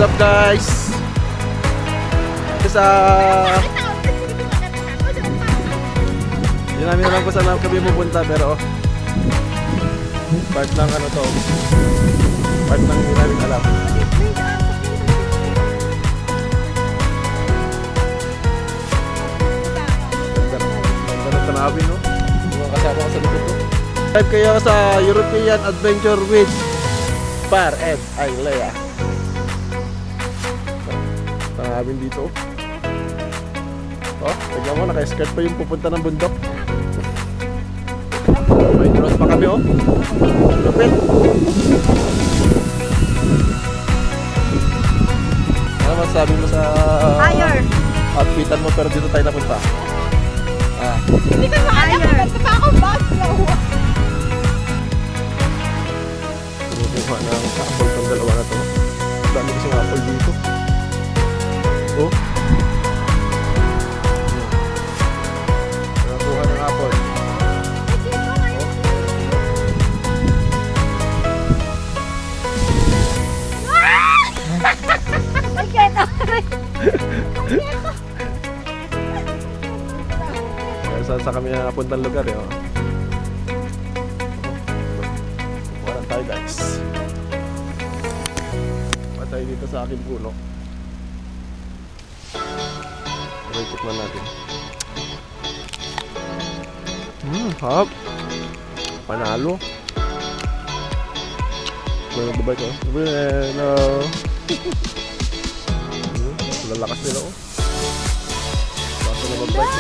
up guys? Sa hindi namin alam kung saan kami pupunta pero part ng ano to, part ng hindi namin alam. Ganda ng tanawin, no? Yung mga kasama ko sa likod to. Drive kayo sa European Adventure with Par and Ailea. Tanawin dito. Oh, tignan mo, naka-skirt pa yung pupunta ng bundok. May drone pa kami, oh. Lupit. Ano masasabi mo sa Higher. outfitan mo pero dito tayo napunta? Hindi ka makakaya. Ito pa akong bag. Kumukuha ng apple itong dalawa na to. Dami kasing apple dito. Oh. Nakuha ng apple. Saan sa kami napuntang lugar eh. Kuha tayo guys. Kuha tayo dito sa aking puno. Okay, tikman natin. Hap. Panalo. Bueno, diba ito? Bueno. Lalakas nila oh. Basta na mag-bike.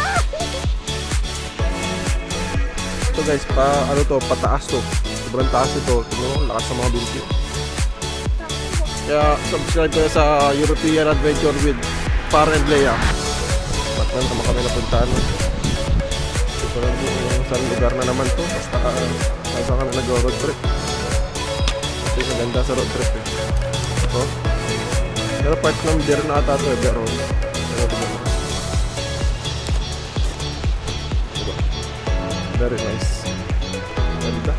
Ito guys, ano to, pataas to. Sobrang taas ito. Tignan mo, lakas sa mga binti. Kaya subscribe kayo sa European Adventure with Par and Lea. Ba't lang tama kami napuntaan. Ito lang yung sa lugar na naman to. Basta nasa kami nag-road trip. Ito yung maganda sa road trip eh. Ito. Pero part ng beer na ata ito eh, beer road. Pero diba? Diba? Very nice. Ganda.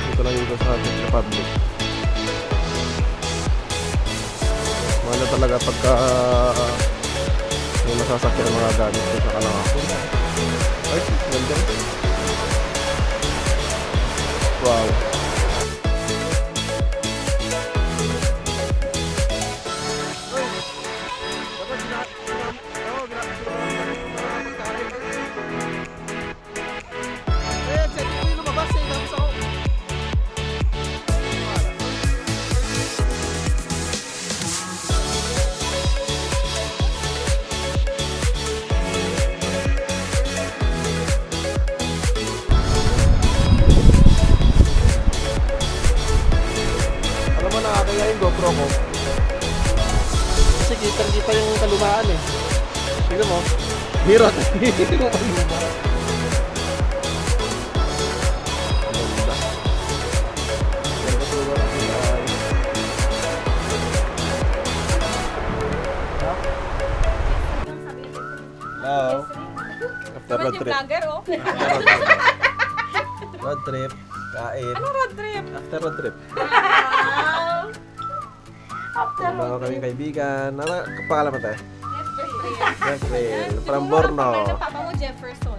Ito lang yung sa ating Republic. Mahal talaga pagka may masasakyan ang mga gamit ko sa Kalangakon. Ay, ganda. Wow. Kaya yung GoPro ko kasi kita yung kalumaan eh. Tignan mo, hirot. Hello. After road trip. Road trip. Kain. Anong road trip? After road trip. After Bago kaming kaibigan. Ano pangalan mo tayo? Jeffrey. Jeffrey. From Borno. Papa mo Jefferson.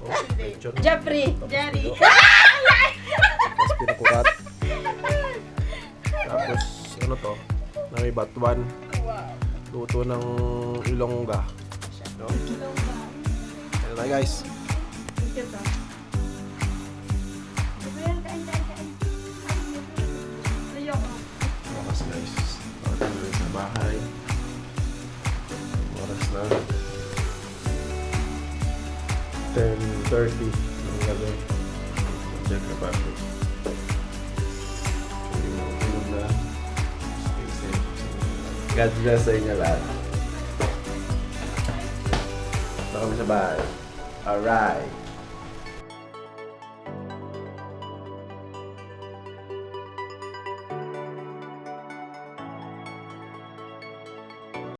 Oh, medyo. Jeffrey. Jerry. Tapos pinakurat. Tapos ano to? Na may batuan. Luto ng ilongga. No? Ano na guys? Oras guys. Pagkatuloy sa bahay. Oras na 10:30 ng gabi. Check na pa ako. Stay safe. God bless sa inyo lahat. Punta kami sa bahay. Alright.